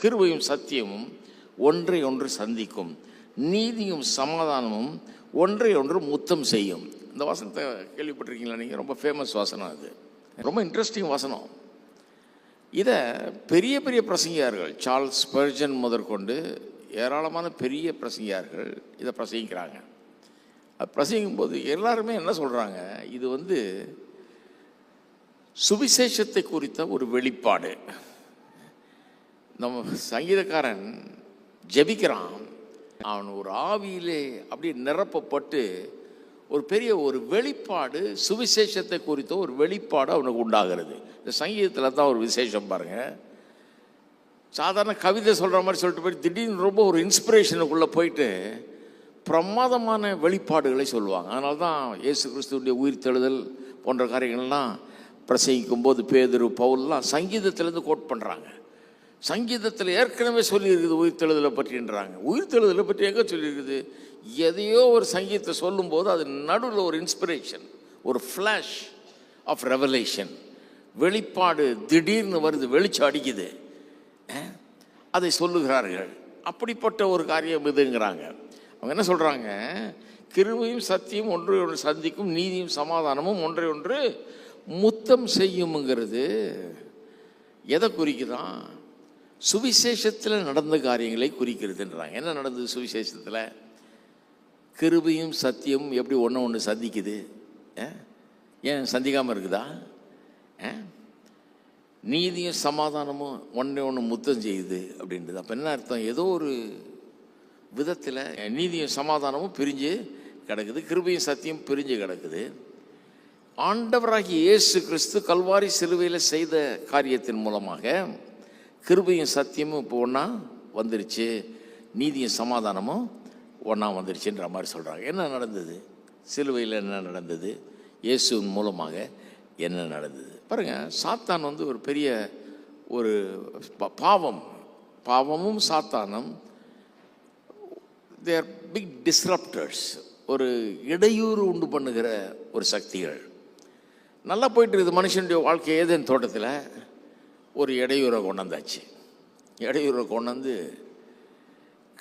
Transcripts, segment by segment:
கிருபையும் சத்தியமும் ஒன்றை ஒன்று சந்திக்கும், நீதியும் சமாதானமும் ஒன்றை ஒன்று முத்தம் செய்யும். இந்த வசனத்தை கேள்விப்பட்டிருக்கீங்களா நீங்கள்? ரொம்ப ஃபேமஸ் வசனம் அது, ரொம்ப இன்ட்ரெஸ்டிங் வசனம். இதை பெரிய பெரிய பிரசங்கியார்கள், சார்ல்ஸ் ஸ்பர்ஜன் முதற்கொண்டு ஏராளமான பெரிய பிரசங்கியார்கள் இதை பிரசங்கிக்கிறாங்க. அது பிரசங்கிக்கும் போது எல்லாருமே என்ன சொல்கிறாங்க, இது சுவிசேஷத்தை குறித்த ஒரு வெளிப்பாடு. நம்ம சங்கீதக்காரன் ஜெபிக்கிறான், அவன் ஒரு ஆவியிலே அப்படியே நிரப்பப்பட்டு ஒரு பெரிய ஒரு வெளிப்பாடு, சுவிசேஷத்தை குறித்த ஒரு வெளிப்பாடு அவனுக்கு உண்டாகிறது. இந்த சங்கீதத்தில் தான் ஒரு விசேஷம் பாருங்கள். சாதாரண கவிதை சொல்கிற மாதிரி சொல்லிட்டு போயிட்டு திடீர்னு ரொம்ப ஒரு இன்ஸ்பிரேஷனுக்குள்ளே போயிட்டு பிரமாதமான வெளிப்பாடுகளை சொல்லுவாங்க. அதனால தான் இயேசு கிறிஸ்துவுடைய உயிர்த்தெழுதல் போன்ற காரியங்கள்லாம் பிரசங்கிக்கும் போது பேதுரு, பவுல்லாம் சங்கீதத்திலேருந்து கோட் பண்ணுறாங்க. சங்கீதத்தில் ஏற்கனவே சொல்லியிருக்குது உயிர்த்தெழுதலை பற்றின்றாங்க. உயிர்த்தெழுதலை பற்றி எங்கே சொல்லியிருக்குது? எதையோ ஒரு சங்கீதத்தை சொல்லும்போது அது நடுவில் ஒரு இன்ஸ்பிரேஷன், ஒரு ஃப்ளாஷ் ஆஃப் ரெவலேஷன், வெளிப்பாடு திடீர்னு வருது, வெளிச்சம் அடிக்குது, அதை சொல்லுகிறார்கள். அப்படிப்பட்ட ஒரு காரியம் இதுங்கிறாங்க. அவங்க என்ன சொல்கிறாங்க, கிருபையும் சத்தியம் ஒன்றை ஒன்று சந்திக்கும், நீதியும் சமாதானமும் ஒன்றை ஒன்று முத்தம் செய்யும்ங்கிறது எதை குறிக்குதான்? சுவிசேஷத்தில் நடந்த காரியங்களை குறிக்கிறதுன்றாங்க. என்ன நடந்தது சுவிசேஷத்தில்? கிருபையும் சத்தியம் எப்படி ஒன்று சந்திக்குது? ஏன் சந்திக்காமல் இருக்குதா? நீதியும் சமாதானமும் ஒன்று முத்தம் செய்யுது அப்படின்றது. அப்போ என்ன அர்த்தம்? ஏதோ ஒரு விதத்தில் நீதியும் சமாதானமும் பிரிஞ்சு கிடக்குது, கிருபையும் சத்தியம் பிரிஞ்சு கிடக்குது. ஆண்டவராகிய இயேசு கிறிஸ்து கல்வாரி சிலுவையில் செய்த காரியத்தின் மூலமாக கிருபையும் சத்தியமும் இப்போ ஒன்றா வந்துருச்சு, நீதியும் சமாதானமும் ஒன்றா வந்துருச்சுன்ற மாதிரி சொல்கிறாங்க. என்ன நடந்தது சிலுவையில்? என்ன நடந்தது? இயேசுவின் மூலமாக என்ன நடந்தது பாருங்கள். சாத்தான் ஒரு பெரிய ஒரு பாவமும் சாத்தானும் தே ஆர் பிக் டிஸ்ரப்டர்ஸ், ஒரு இடையூறு உண்டு பண்ணுகிற ஒரு சக்திகள். நல்லா போயிட்டு இருக்குது மனுஷனுடைய வாழ்க்கை. ஏதேன் தோட்டத்தில் ஒரு இடையூறை கொண்டாந்தாச்சு. இடையூறை கொண்டாந்து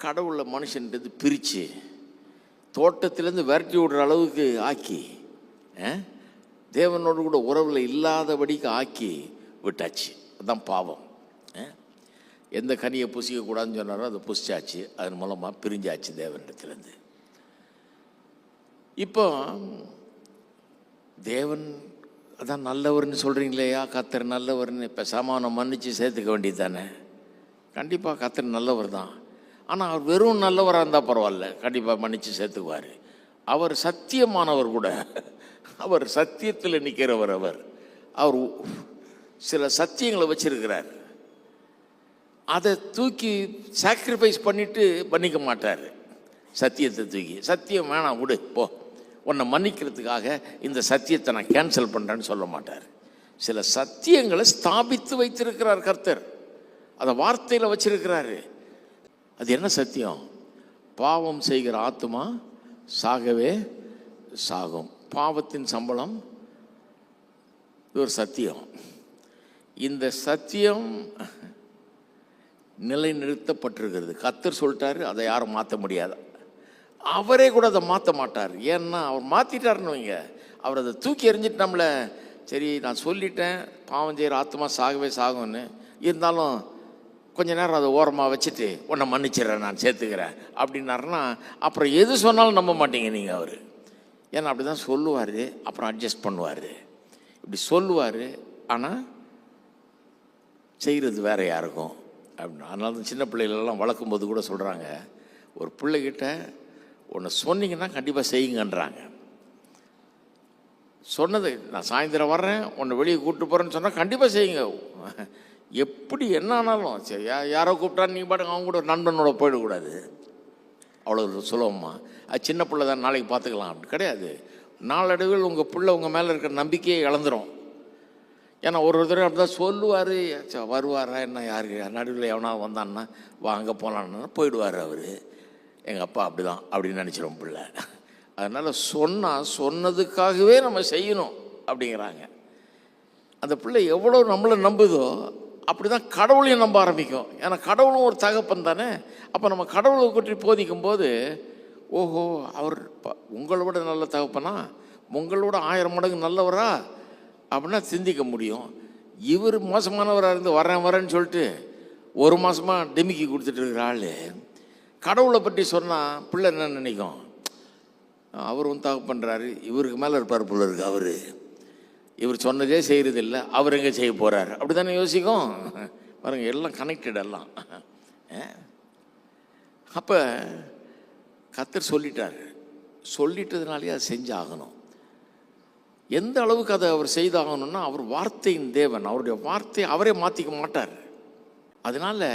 கடவுளை மனுஷன்றது பிரித்து தோட்டத்திலேருந்து விரட்டி விடுற அளவுக்கு ஆக்கி, தேவனோடு கூட உறவில் இல்லாதபடிக்கு ஆக்கி விட்டாச்சு. அதுதான் பாவம். எந்த கனியை புசிக்கக்கூடாதுன்னு சொன்னாரோ அதை புசிச்சாச்சு, அதன் மூலமாக பிரிஞ்சாச்சு தேவனிடத்துலேருந்து. இப்போ தேவன் அதான் நல்லவர்னு சொல்கிறீங்களேயா, கர்த்தர் நல்லவர்னு பேசாமல் மன்னிச்சு சேர்த்துக்க வேண்டியது தானே? கண்டிப்பாக கர்த்தர் நல்லவர் தான். ஆனால் அவர் வெறும் நல்லவராக இருந்தால் பரவாயில்ல, கண்டிப்பாக மன்னிச்சு சேர்த்துக்குவார். அவர் சத்தியமானவர் கூட, அவர் சத்தியத்தில் நிற்கிறவர். அவர் சில சத்தியங்களை வச்சிருக்கிறார், அதை தூக்கி சாக்ரிஃபைஸ் பண்ணிட்டு பண்ணிக்க மாட்டார். சத்தியத்தை தூக்கி, சத்தியம் வேணாம் விடு போ, உன்னை மன்னிக்கிறதுக்காக இந்த சத்தியத்தை நான் கேன்சல் பண்ணுறேன்னு சொல்ல மாட்டார். சில சத்தியங்களை ஸ்தாபித்து வைத்திருக்கிறார் கர்த்தர், அதை வார்த்தையில் வச்சிருக்கிறாரு. அது என்ன சத்தியம்? பாவம் செய்கிற ஆத்துமா சாகவே சாகும், பாவத்தின் சம்பளம். இது ஒரு சத்தியம். இந்த சத்தியம் நிலைநிறுத்தப்பட்டிருக்கிறது. கர்த்தர் சொல்லிட்டாரு, அதை யாரும் மாற்ற முடியாது. அவரே கூட அதை மாற்ற மாட்டார். ஏன்னா அவர் மாற்றிட்டாருன்னு வைங்க, அவர் அதை தூக்கி எறிஞ்சிட்டு நம்மளை, சரி நான் சொல்லிட்டேன் பாவம் செய்கிற ஆத்மா சாகவே சாகும்னு, இருந்தாலும் கொஞ்ச நேரம் அதை ஓரமாக வச்சுட்டு உன்னை மன்னிச்சிடறேன் நான் சேர்த்துக்கிறேன் அப்படின்னாருன்னா அப்புறம் எது சொன்னாலும் நம்ப மாட்டீங்க நீங்கள். அவர் ஏன்னா அப்படி தான் சொல்லுவார், அப்புறம் அட்ஜஸ்ட் பண்ணுவார், இப்படி சொல்லுவார், ஆனால் செய்கிறது வேறு யாருக்கும் அப்படின்னு. அதனால தான் சின்ன பிள்ளைகளெல்லாம் வளர்க்கும்போது கூட சொல்கிறாங்க, ஒரு பிள்ளைகிட்ட ஒன்று சொன்னீங்கன்னா கண்டிப்பாக செய்யுங்கன்றாங்க. சொன்னது நான் சாயந்தரம் வர்றேன் உன்னை வெளியே கூப்பிட்டு போகிறேன்னு சொன்னால் கண்டிப்பாக செய்யுங்க. எப்படி என்ன ஆனாலும் சரி, யாரோ கூப்பிட்டா நீங்கள் பாட்டுங்க அவங்க கூட ஒரு நண்பனோட போயிடக்கூடாது. அவ்வளோ சுலபமா அது சின்ன பிள்ளை தான் நாளைக்கு பார்த்துக்கலாம் அப்படி கிடையாது. நாளடைவில் உங்கள் பிள்ளை உங்கள் மேலே இருக்கிற நம்பிக்கையை இழந்துடும். ஏன்னா ஒரு தடவை அப்படி தான் சொல்லுவார், வருவாரா என்ன யாருக்கு நடுவில் எவனா வந்தான்னா வா அங்கே போகலான்னு போயிடுவார் அவர். எங்கள் அப்பா அப்படி தான் அப்படின்னு நினச்சிடும் பிள்ளை. அதனால் சொன்னதுக்காகவே நம்ம செய்யணும் அப்படிங்கிறாங்க. அந்த பிள்ளை எவ்வளோ நம்மளை நம்புதோ அப்படி தான் கடவுளையும் நம்ப ஆரம்பிக்கும். ஏன்னா கடவுளும் ஒரு தகப்பன் தானே. அப்போ நம்ம கடவுளை பற்றி போதிக்கும் போது, ஓஹோ, அவர் உங்களை விட நல்ல தகப்பனா, உங்களோட 1000 மடங்கு நல்லவரா அப்படின்னா சிந்திக்க முடியும். இவர் மோசமானவராக இருந்து வரேன்னு சொல்லிட்டு 1 மாதமாக டெமிக்கி கொடுத்துட்டு இருக்கிற ஆள் கடவுளை பற்றி சொன்னால் பிள்ளை என்ன நினைக்கும்? அவர் வந்து தகப்பன்றாரு, இவருக்கு மேலே இருப்பார் பிள்ளை இருக்கு, இவர் சொன்னதே செய்கிறதில்லை, அவர் எங்கே செய்ய போகிறார், அப்படி தானே யோசிக்கும். பாருங்க, எல்லாம் கனெக்டட் எல்லாம். அப்போ கர்த்தர் சொல்லிட்டதுனாலே அதை செஞ்சாகணும். எந்த அளவுக்கு அதை அவர் செய்தாகணும்னா, அவர் வார்த்தையின் தேவன், அவருடைய வார்த்தையை அவரே மாற்றிக்க மாட்டார். அதனால்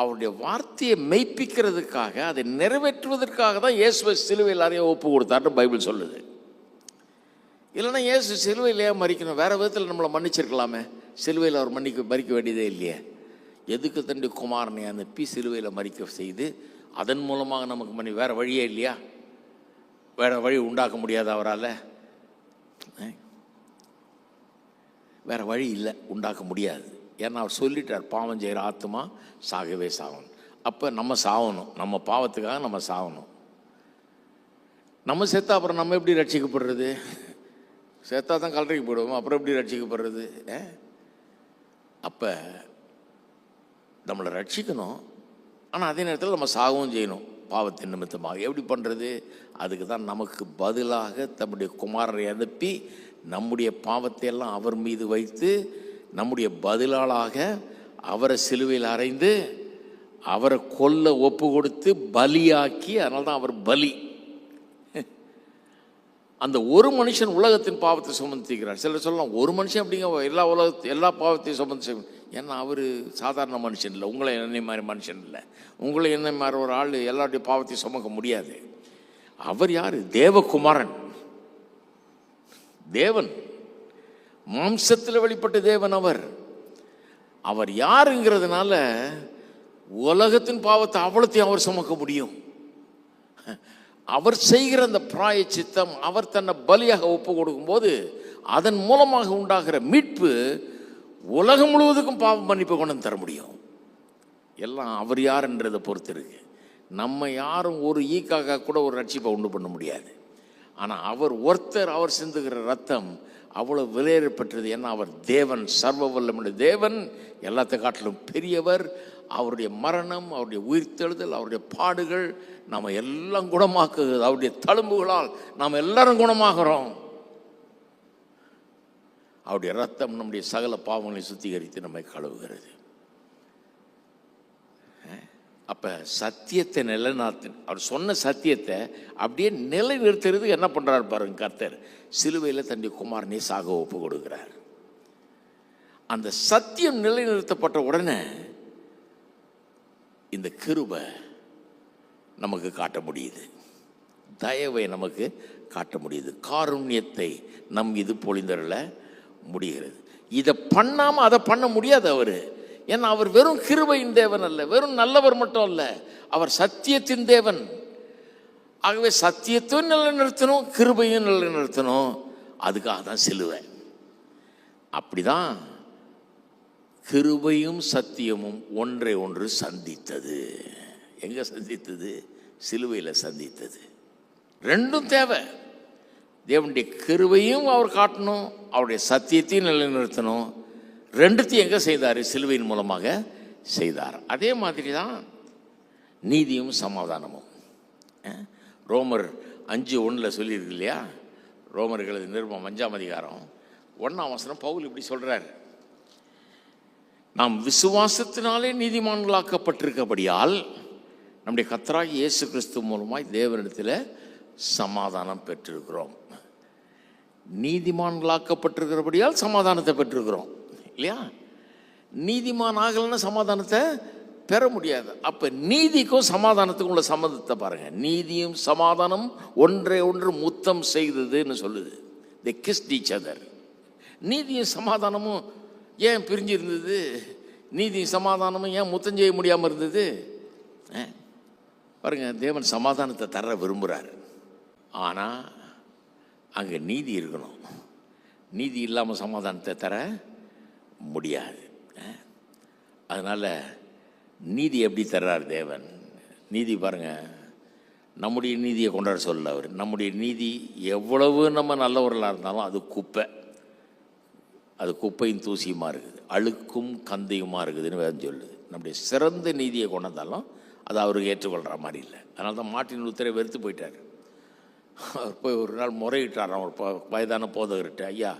அவருடைய வார்த்தையை மெய்ப்பிக்கிறதுக்காக, அதை நிறைவேற்றுவதற்காக தான் இயேசுவை சிலுவையில் எல்லாரையும் ஒப்பு கொடுத்தாருன்னு பைபிள் சொல்லுது. இல்லைன்னா இயேசு சிலுவையிலேயே மறிக்கணும், வேறு விதத்தில் நம்மளை மன்னிச்சிருக்கலாமே. சிலுவையில் அவர் மறிக்க வேண்டியதே இல்லையே. எதுக்கு தன்னுடைய குமாரனை அனுப்பி சிலுவையில் மறிக்க செய்து அதன் மூலமாக நமக்கு வேறு வழியே இல்லையா? வேறு வழி உண்டாக்க முடியாது அவரால்? வேறு வழி இல்லை, உண்டாக்க முடியாது. ஏன்னா அவர் சொல்லிட்டார், பாவம் செய்கிற ஆத்மா சாகவே சாகணும். அப்போ நம்ம சாகணும், நம்ம பாவத்துக்காக நம்ம சாகணும். நம்ம செத்தா அப்புறம் நம்ம எப்படி ரட்சிக்கப்படுறது? செத்தா தான் கல்லறைக்கு போயிடுவோம், அப்புறம் எப்படி ரட்சிக்கப்படுறது? அப்போ நம்மளை ரட்சிக்கணும், ஆனால் அதே நேரத்தில் நம்ம சாகவும் செய்யணும் பாவத்தின் நிமித்தமாக. எப்படி பண்ணுறது? அதுக்கு தான் நமக்கு பதிலாக தம்முடைய குமாரரை அனுப்பி நம்முடைய பாவத்தை எல்லாம் அவர் மீது வைத்து நம்முடைய பதிலாளாக அவரை சிலுவையில் அறைந்து அவரை கொல்ல ஒப்பு கொடுத்து பலியாக்கி, அதனால தான் அவர் பலி. அந்த ஒரு மனுஷன் உலகத்தின் பாவத்தை சுமந்திக்கிறார். சிலர் சொல்லலாம், ஒரு மனுஷன் அப்படிங்க எல்லா பாவத்தையும் சுமந்து. ஏன்னா அவர் சாதாரண மனுஷன் இல்லை, உங்களை என்னை மாதிரி மனுஷன் இல்லை. உங்களை என்னை மாதிரி ஒரு ஆள் எல்லாருடைய பாவத்தையும் சுமக்க முடியாது. அவர் யார்? தேவகுமாரன், தேவன், மாம்சத்தில் வெளிப்பட்ட தேவன். அவர் யாருங்கிறதுனால உலகத்தின் பாவத்தை அவ்வளோத்தையும் அவர் சுமக்க முடியும். அவர் செய்கிற அந்த பிராயச்சித்தம், அவர் தன்னை பலியாக ஒப்பு கொடுக்கும்போது அதன் மூலமாக உண்டாகிற மீட்பு உலகம் முழுவதுக்கும் பாவ மன்னிப்பு கொண்டு தர முடியும். எல்லாம் அவர் யாருன்றதை பொறுத்து இருக்கு. நம்ம யாரும் ஒரு ஈக்காக கூட ஒரு ரட்சிப்பை உண்டு பண்ண முடியாது. ஆனால் அவர் ஒருத்தர், அவர் சிந்துகிற ரத்தம் அவ்வளோ விலையேறப்பட்டது. ஏன்னா அவர் தேவன், சர்வ வல்லமுள்ள தேவன், எல்லாத்த காட்டிலும் பெரியவர். அவருடைய மரணம், அவருடைய உயிர்த்தெழுதல், அவருடைய பாடுகள் நம்ம எல்லாம் குணமாக்குகிறது. அவருடைய தழும்புகளால் நாம் எல்லாரும் குணமாகிறோம். அவருடைய ரத்தம் நம்முடைய சகல பாவங்களை சுத்திகரித்து நம்மை கழுவுகிறது. அப்போ சத்தியத்தை நிலைநாட்டு, அவர் சொன்ன சத்தியத்தை அப்படியே நிலைநிறுத்துறதுக்கு என்ன பண்ணுறாரு பாருங்க கர்த்தர். சிலுவையில் தன்னுடைய குமாரனை சாக ஒப்பு கொடுக்கிறார். அந்த சத்தியம் நிலைநிறுத்தப்பட்ட உடனே இந்த கிருபை நமக்கு காட்ட முடியுது, தயவை நமக்கு காட்ட முடியுது, காருண்யத்தை நம் இது பொழிந்தருள முடிகிறது. இதை பண்ணாமல் அதை பண்ண முடியாது அவர். ஏன்னா அவர் வெறும் கிருபையின் தேவன் அல்ல, வெறும் நல்லவர் மட்டும் அல்ல, அவர் சத்தியத்தின் தேவன். ஆகவே சத்தியத்தையும் நிலைநிறுத்தணும், கிருபையும் நிலைநிறுத்தணும். அதுக்காக தான் சிலுவை. அப்படிதான் கிருபையும் சத்தியமும் ஒன்றை ஒன்று சந்தித்தது. எங்க சந்தித்தது? சிலுவையில் சந்தித்தது. ரெண்டும் தேவை. தேவனுடைய கிருபையும் அவர் காட்டணும், அவருடைய சத்தியத்தையும் நிலைநிறுத்தணும். ரெண்டுத்தையும் எங்கே செய்தார்? சிலுவையின் மூலமாக செய்தார். அதே மாதிரி தான் நீதியும் சமாதானமும். ரோமர் 5:1 சொல்லியிருக்கு இல்லையா? ரோமர்களது நிருபம் 5ஆம் அதிகாரம் 1ஆம் வசனம் பவுல் இப்படி சொல்றார், நாம் விசுவாசத்தினாலே நீதிமான்களாக்கப்பட்டிருக்கபடியால் நம்முடைய கர்த்தராகிய இயேசு கிறிஸ்து மூலமாய் தேவனிடத்தில் சமாதானம் பெற்றிருக்கிறோம். நீதிமான்களாக்கப்பட்டிருக்கிறபடியால் சமாதானத்தை பெற்றிருக்கிறோம் இல்லையா? நீதிமான் ஆகலைன்னா சமாதானத்தை பெற முடியாது. அப்போ நீதிக்கும் சமாதானத்துக்கும் உள்ள சம்மந்தத்தை பாருங்க. நீதியும் சமாதானம் ஒன்றை ஒன்று முத்தம் செய்ததுன்னு சொல்லுது. they kissed each other. நீதியும் சமாதானமும் ஏன் பிரிஞ்சு இருந்தது? நீதியும் சமாதானமும் ஏன் முத்தம் செய்ய முடியாமல் இருந்தது? பாருங்க, தேவன் சமாதானத்தை தர விரும்புகிறார். ஆனால் அங்கே நீதி இருக்கணும். நீதி இல்லாமல் சமாதானத்தை தர முடியாது. அதனால் நீதி எப்படி தர்றார் தேவன்? நீதி பாருங்கள், நம்முடைய நீதியை கொண்டாட சொல்லல அவர். நம்முடைய நீதி எவ்வளவு நம்ம நல்லவர்களாக இருந்தாலும் அது குப்பை, அது குப்பையும் தூசியுமாக இருக்குது, அழுக்கும் கந்தையுமாக இருக்குதுன்னு வேதம் சொல்லுது. நம்முடைய சிறந்த நீதியை கொண்டாந்தாலும் அது அவருக்கு ஏற்றுக்கொள்கிற மாதிரி இல்லை. அதனால தான் மார்ட்டின் லூத்தரை வெறுத்து போயிட்டார். அவர் போய் ஒரு நாள் முறையிட்டார் அவர் வயதான போதகர்கிட்ட, ஐயா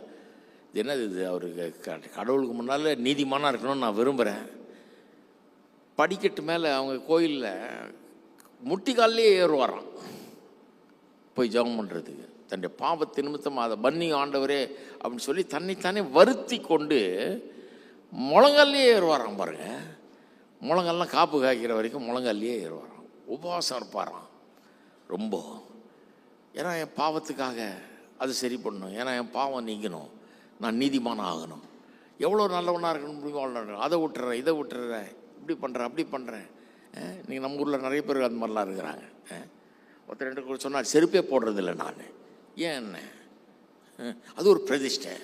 இது என்னது இது, அவருக்கு கடவுளுக்கு முன்னால் நீதிமானாக இருக்கணும்னு நான் விரும்புகிறேன். படிக்கட்டு மேலே அவங்க கோயிலில் முட்டிக்காலே ஏறுவாராம் போய் ஜெபம் பண்ணுறதுக்கு. தன்னுடைய பாவத்து நிமித்தமாக அதை பண்ணி ஆண்டவரே அப்படின்னு சொல்லி தன்னைத்தானே வருத்தி கொண்டு முழங்காலே ஏறுவாராம் பாருங்க. முழங்கல்லாம் காப்பு காய்க்கிற வரைக்கும் முழங்காலே ஏறுவாராம். உபவாசம் இருப்பாராம் ரொம்ப. ஏன்னா என் பாவத்துக்காக அது சரி பண்ணணும், ஏன்னா என் பாவம் நீங்கணும், நான் நீதிமானம் ஆகணும், எவ்வளோ நல்லவனாக இருக்கணும், அதை விட்டுறேன் இதை விட்டுறேன், இப்படி பண்ணுறேன் அப்படி பண்ணுறேன். நீங்கள் நம்ம ஊரில் நிறைய பேர் அந்த மாதிரிலாம் இருக்கிறாங்க. ஒருத்தர் ரெண்டு கூட சொன்னால் செருப்பே போடுறதில்லை நான். ஏன் என்ன அது ஒரு பிரதிஷ்டை,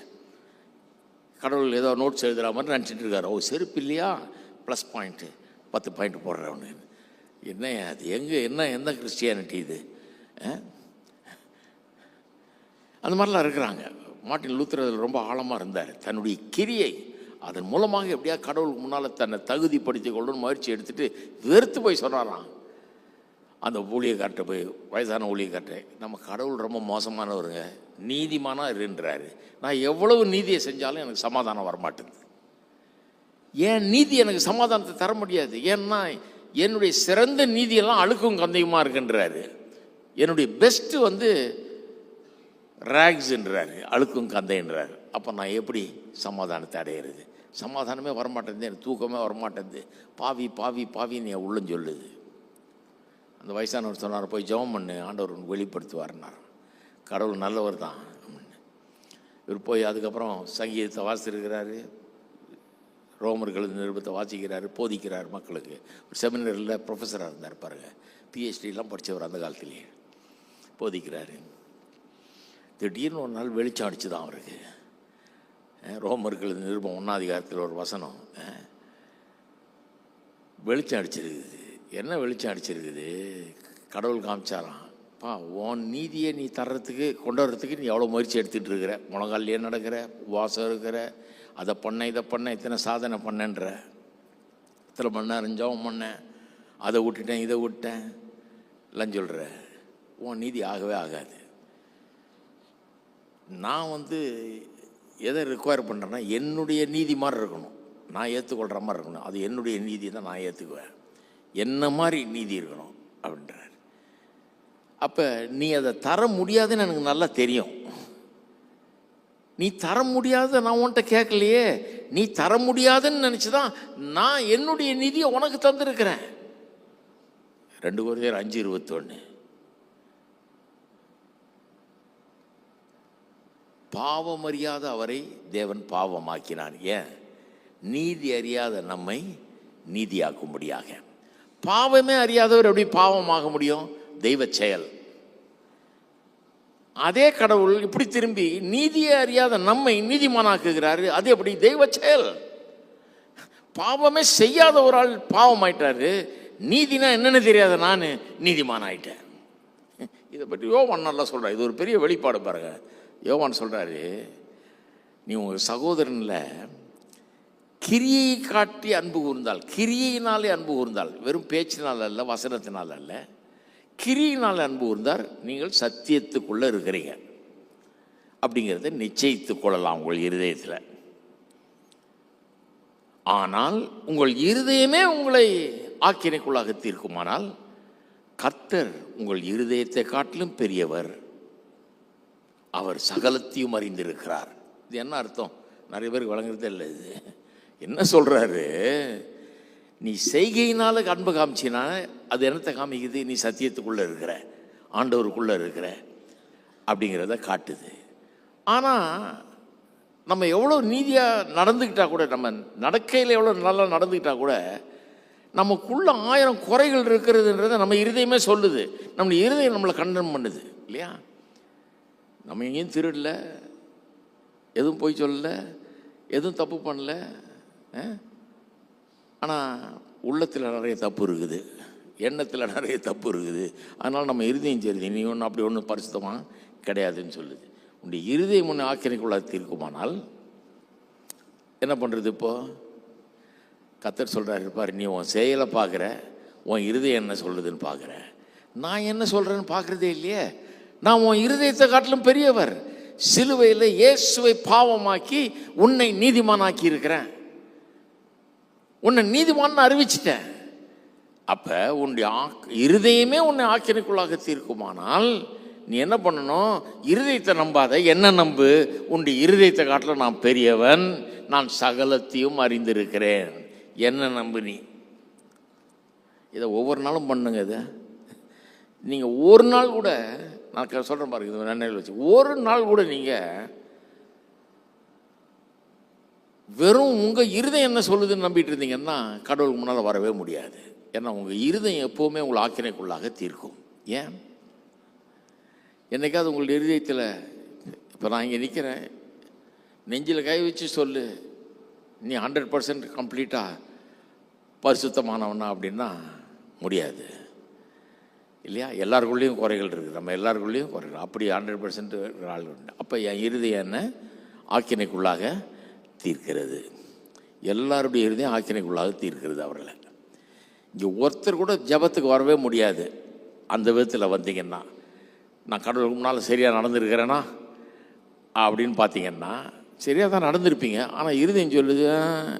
கடவுள் ஏதோ நோட்ஸ் எழுதுகிற மாதிரி நினச்சிட்டு இருக்காரு. ஓ செருப்பு இல்லையா, ப்ளஸ் பாயிண்ட்டு 10 பாயிண்ட் போடுறவனு. என்ன அது எங்கே என்ன எந்த கிறிஸ்டியானிட்டி இது? அந்த மாதிரிலாம் இருக்கிறாங்க. மார்ட்டின் லூத்தர் அதில் ரொம்ப ஆழமாக இருந்தார். தன்னுடைய கிரியை அதன் மூலமாக எப்படியா கடவுளுக்கு முன்னால் தன்னை தகுதிப்படுத்தி கொள்ளணும்னு முயற்சி எடுத்துகிட்டு வெறுத்து போய் சொன்னாராம் அந்த ஊழியக்கார்ட்ட போய், வயசான ஊழியக்கார்ட்ட, நம்ம கடவுள் ரொம்ப மோசமானவருங்க, நீதிமானா இருன்றாரு, நான் எவ்வளவு நீதியை செஞ்சாலும் எனக்கு சமாதானம் வரமாட்டேங்குது. ஏன் நீதி எனக்கு சமாதானத்தை தர முடியாது? ஏன்னா என்னுடைய சிறந்த நீதியெல்லாம் அழுக்கும் கந்தையுமா இருக்குன்றாரு. என்னுடைய பெஸ்ட்டு ரேக்ஸ்ன்றாரு, அழுக்கும் கந்தைன்றாரு. அப்போ நான் எப்படி சமாதானத்தை அடையிறது? சமாதானமே வரமாட்டேங்குது, எனக்கு தூக்கமே வரமாட்டேங்குது, பாவி பாவி பாவின்னு என் உள்ளம் சொல்லுது. அந்த வயசானவர் சொன்னார், போய் ஜெபம் பண்ணு, ஆண்டவர் உனக்கு வெளிப்படுத்துவார்னார். கடவுள் நல்லவர் தான். இவர் போய் அதுக்கப்புறம் சங்கீதத்தை வாசிச்சிருக்கிறாரு, ரோமர்கள் நிருபத்தை வாசிக்கிறாரு, போதிக்கிறார் மக்களுக்கு. ஒரு செமினரில் ப்ரொஃபஸராக இருந்தார் பாருங்கள், பிஹெச்டிலாம் படித்தவர் அந்த காலத்துலேயே, போதிக்கிறாரு. திடீர்னு ஒரு நாள் வெளிச்சம் அடிச்சு தான் அவருக்கு. ரோமர்கள் நிருபம் 1ஆம் அதிகாரத்தில் ஒரு வசனம் வெளிச்சம் அடிச்சிருக்குது. என்ன வெளிச்சம் அடிச்சிருக்குது? கடவுள் காமிச்சாராம், பா உன் நீதியை நீ தர்றதுக்கு கொண்டு வர்றதுக்கு நீ எவ்வளோ முயற்சி எடுத்துகிட்டு இருக்கிற, முழங்காலே நடக்கிற, உபவாசம் இருக்கிற, அதை பண்ண இதை பண்ண, இத்தனை சாதனை பண்ணேன்ற, இத்தனை மணி நேரம் ஜெபம் பண்ணேன், அதை விட்டுட்டேன் இதை விட்டேன் எல்லாம் சொல்கிற, உன் நீதி ஆகவே ஆகாது. நான் எதை ரிக்வயர் பண்ணுறேன்னா என்னுடைய நீதி மாதிரி இருக்கணும், நான் ஏற்றுக்கொள்கிற மாதிரி இருக்கணும், அது என்னுடைய நீதி தான் நான் ஏற்றுக்குவேன், என்ன மாதிரி நீதி இருக்கணும் அப்படின்றார். அப்போ நீ அதை தர முடியாதுன்னு எனக்கு நல்லா தெரியும். நீ தர முடியாத நான் உன்கிட்ட கேட்கலையே, நீ தர முடியாதுன்னு நினச்சி தான் நான் என்னுடைய நீதியை உனக்கு தந்திருக்கிறேன். 2 Corinthians 5:21. பாவம் அறியாத அவரை தேவன் பாவமாக்கினார். ஏன்? நீதி அறியாத நம்மை நீதியாக்கும்படியாக. பாவமே அறியாதவர் எப்படி பாவமாக முடியும்? தெய்வ செயல். அதே கடவுள் இப்படி திரும்பி நீதியை அறியாத நம்மை நீதிமானாக்குகிறாரு, அது எப்படி? தெய்வ செயல். பாவமே செய்யாத ஒரு ஆள் பாவம் ஆயிட்டாரு, நீதினா என்னன்னு தெரியாத நான் நீதிமான் ஆயிட்டேன். இதை பற்றி யோவான் நல்லா சொல்கிறார். இது ஒரு பெரிய வெளிப்பாடு பாருங்க. யோவான் சொல்கிறாரு, நீ உங்கள் சகோதரனில் கிரியை காட்டி அன்பு கூர்ந்தால், கிரியையினாலே அன்பு கூர்ந்தால், வெறும் பேச்சினால் அல்ல, வசனத்தினால் அல்ல, கிரியினால் அன்பு கூர்ந்தால் நீங்கள் சத்தியத்துக்குள்ளே இருக்கிறீங்க அப்படிங்கிறத நிச்சயித்து கொள்ளலாம் உங்கள் இருதயத்தில். ஆனால் உங்கள் இருதயமே உங்களை ஆக்கினைக்குள்ளாக தீர்க்குமானால் கர்த்தர் உங்கள் இருதயத்தை காட்டிலும் பெரியவர், அவர் சகலத்தையும் அறிந்திருக்கிறார். இது என்ன அர்த்தம்? நிறைய பேருக்கு வழங்குறதே இல்லை. இது என்ன சொல்கிறாரு? நீ செய்கையினால அன்பு காமிச்சினா அது என்னத்தை காமிக்குது? நீ சத்தியத்துக்குள்ளே இருக்கிற, ஆண்டவருக்குள்ளே இருக்கிற அப்படிங்கிறத காட்டுது. ஆனால் நம்ம எவ்வளோ நீதியாக நடந்துக்கிட்டால் கூட, நம்ம நடக்கையில் எவ்வளோ நல்லா நடந்துக்கிட்டால் கூட நமக்குள்ள 1000 குறைகள் இருக்கிறதுன்றதை நம்ம இருதயமே சொல்லுது. நம்ம இருதயம் நம்மளை கண்டனம் பண்ணுது இல்லையா? நம்ம எங்கேயும் திருடல, எதுவும் போய் சொல்லல, எதுவும் தப்பு பண்ணல, ஆனால் உள்ளத்தில் நிறைய தப்பு இருக்குது, எண்ணத்தில் நிறைய தப்பு இருக்குது. அதனால் நம்ம இருதயம் சரி, நீ ஒன்றும் அப்படி ஒன்றும் பரிசுத்தமாக கிடையாதுன்னு சொல்லுது. உன்னுடைய இருதயம் ஒன்று ஆக்கினைக்குள்ளாக தீர்க்குமானால் என்ன பண்ணுறது? இப்போது கர்த்தர் சொல்கிறாரு, இருப்பார், நீ உன் செயலை பார்க்குற, உன் இருதயம் என்ன சொல்கிறதுன்னு பார்க்குற. நான் என்ன சொல்கிறேன்னு பார்க்குறதே இல்லையே. நான் உன் இருதயத்தை காட்டிலும் பெரியவர். சிலுவையில் இயேசுவை பாவமாக்கி உன்னை நீதிமானாக்கி இருக்கிறேன், உன்னை நீதிமான்னு அறிவிச்சிட்டேன். அப்போ உன்னுடைய இருதயமே உன்னை ஆக்கினைக்குள்ளாக தீர்க்குமானால் நீ என்ன பண்ணணும்? இருதயத்தை நம்பாத, என்ன நம்பு. உன்னுடைய இருதயத்தை காட்டிலும் நான் பெரியவன், நான் சகலத்தையும் அறிந்திருக்கிறேன், என்ன நம்பு. நீ இதை ஒவ்வொரு நாளும் பண்ணுங்க. இதை நீங்கள் ஒரு நாள் கூட, நான் சொல்கிறேன் பாருங்க, இது நன்மையில் வச்சு ஒரு நாள் கூட நீங்கள் வெறும் உங்கள் இருதயம் என்ன சொல்லுதுன்னு நம்பிட்டு இருந்தீங்கன்னா கடவுளுக்கு முன்னால் வரவே முடியாது. ஏன்னா உங்கள் இருதயம் எப்போவுமே உங்களை ஆக்கினைக்குள்ளாக தீர்க்கும். ஏன்? என்னைக்காவது உங்களுடைய இருதயத்தில், இப்போ நான் இங்கே நிற்கிறேன், நெஞ்சில் கை வச்சு சொல்லு, நீ 100% கம்ப்ளீட்டாக பரிசுத்தமானவனா அப்படின்னா முடியாது இல்லையா? எல்லாருக்குள்ளேயும் குறைகள் இருக்குது, நம்ம எல்லாருக்குள்ளேயும் குறைகள். அப்படி 100% ஆள் உண்டு. அப்போ என் இருதயம் என்ன ஆக்கினைக்குள்ளாக தீர்க்கிறது. எல்லாருடைய இருதயம் ஆக்கினைக்குள்ளாக தீர்க்கிறது அவர்களை. இங்கே ஒருத்தர் கூட ஜபத்துக்கு வரவே முடியாது. அந்த விதத்தில் வந்தீங்கன்னா, நான் கடவுளுக்கு முன்னால் சரியாக நடந்திருக்கிறேன்னா அப்படின்னு பார்த்தீங்கன்னா சரியாக தான் நடந்திருப்பீங்க. ஆனால் இருதயம் சொல்லுது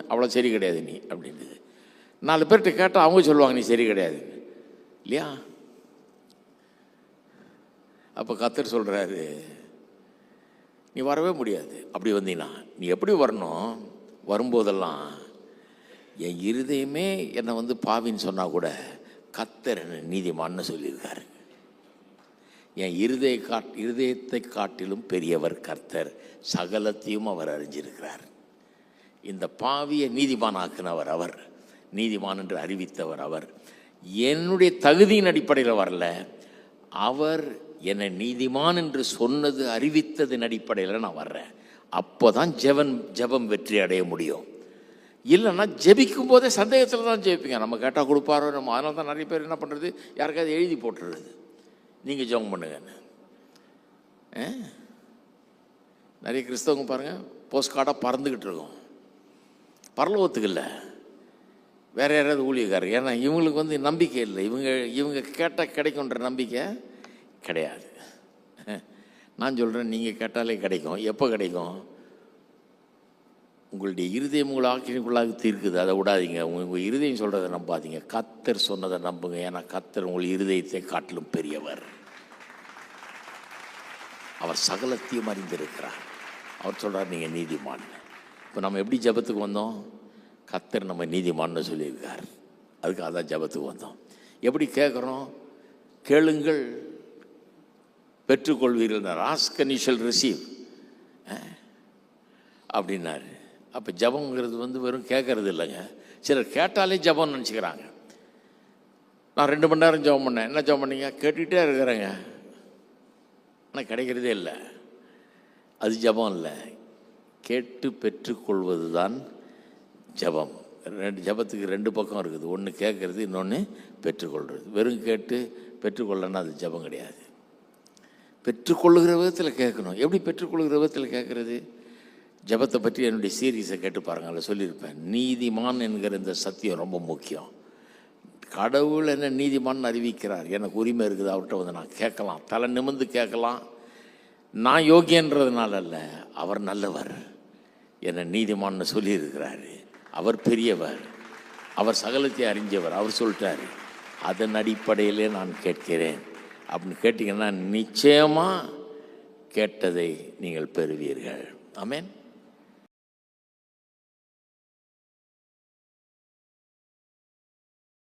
அவ்வளோ சரி கிடையாது நீ அப்படின்றது. 4 பேர்கிட்ட கேட்டால் அவங்க சொல்லுவாங்க நீ சரி கிடையாது இல்லையா? அப்போ கர்த்தர் சொல்கிறாரு, நீ வரவே முடியாது. அப்படி வந்தீங்கன்னா நீ எப்படி வரணும்? வரும்போதெல்லாம் என் இருதயமே என்னை பாவின்னு சொன்னால் கூட கர்த்தர் என்ன நீதிமான்னு சொல்லியிருக்காரு. என் இருதயத்தை காட்டிலும் பெரியவர் கர்த்தர், சகலத்தையும் அவர் அறிஞ்சிருக்கிறார். இந்த பாவியை நீதிமான் ஆக்கினவர் அவர், நீதிமான் என்று அறிவித்தவர் அவர். என்னுடைய தகுதியின் அடிப்படையில் வரல, அவர் என்னை நீதிமான் என்று சொன்னது, அறிவித்ததின் அடிப்படையில் நான் வர்றேன். அப்போ தான் ஜெபம் வெற்றி அடைய முடியும். இல்லைன்னா ஜெபிக்கும் போதே சந்தேகத்தில் தான் ஜெபிப்பீங்க. நம்ம கேட்டால் கொடுப்பாரோ நம்ம. அதனால தான் நிறைய பேர் என்ன பண்ணுறது, யாருக்காவது எழுதி போட்டுறது, நீங்கள் ஜெபம் பண்ணுங்கன்னு. நிறைய கிறிஸ்தவங்க பாருங்கள், போஸ்ட் கார்டாக பறந்துக்கிட்டு இருக்கோம். பரலோகத்துக்கு இல்லை, வேறு யாராவது ஊழியக்காரர். ஏன்னா இவங்களுக்கு நம்பிக்கை இல்லை. இவங்க கேட்டால் கிடைக்குன்ற நம்பிக்கை கிடையாது. நான் சொல்கிறேன், நீங்கள் கேட்டாலே கிடைக்கும். எப்போ கிடைக்கும்? உங்களுடைய இருதயம் உங்களை ஆக்கினைக்குள்ளாக தீர்க்குது, அதை விடாதீங்க. உங்கள் இருதயம் சொல்கிறத நம்பாதீங்க, கர்த்தர் சொன்னதை நம்புங்க. ஏன்னா கர்த்தர் உங்கள் இருதயத்தை காட்டிலும் பெரியவர். அவர் சகலத்தையும் அறிந்திருக்கிறார். அவர் சொல்கிறார் நீங்கள் நீதிமான். இப்போ நம்ம எப்படி ஜபத்துக்கு வந்தோம்? கர்த்தர் நம்ம நீதிமான்னு சொல்லியிருக்கார், அதுக்கு அதான் ஜபத்துக்கு வந்தோம். எப்படி கேட்குறோம்? கேளுங்கள் பெற்றுக்கொள்வீர்கள், ask and you shall receive அப்படின்னாரு. அப்போ ஜபங்கிறது வெறும் கேட்கறது இல்லைங்க. சிலர் கேட்டாலே ஜபம்னு நினச்சிக்கிறாங்க. நான் 2 மணி நேரம் ஜபம் பண்ணேன். என்ன ஜபம் பண்ணீங்க? கேட்டுக்கிட்டே இருக்கிறேங்க, ஆனால் கிடைக்கிறதே இல்லை. அது ஜபம் இல்லை. கேட்டு பெற்றுக்கொள்வது தான் ஜபம். ஜபத்துக்கு 2 பக்கம் இருக்குது. ஒன்று கேட்கறது, இன்னொன்று பெற்றுக்கொள்வது. வெறும் கேட்டு பெற்றுக்கொள்ளனா அது ஜபம் கிடையாது. பெற்றுக்கொள்ளுகிற விதத்தில் கேட்கணும். எப்படி பெற்றுக்கொள்ளுகிற விதத்தில் கேட்குறது? ஜபத்தை பற்றி என்னுடைய சீரீஸை கேட்டு பாருங்கள், அதில் சொல்லியிருப்பேன். நீதிமான் என்கிற இந்த சத்தியம் ரொம்ப முக்கியம். கடவுள் என்ன நீதிமான் அறிவிக்கிறார், எனக்கு உரிமை இருக்குது, அவர்கிட்ட நான் கேட்கலாம், தலை நிமிர்ந்து கேட்கலாம். நான் யோகியன்றதுனால அல்ல, அவர் நல்லவர், என்னை நீதிமான்னு சொல்லியிருக்கிறாரு. அவர் பெரியவர், அவர் சகலத்தை அறிஞ்சவர். அவர் சொல்லிட்டாரு, அதன் அடிப்படையிலே நான் கேட்கிறேன் அப்படின்னு கேட்டிங்கன்னா நிச்சயமாக கேட்டதை நீங்கள் பெறுவீர்கள். ஆமென்.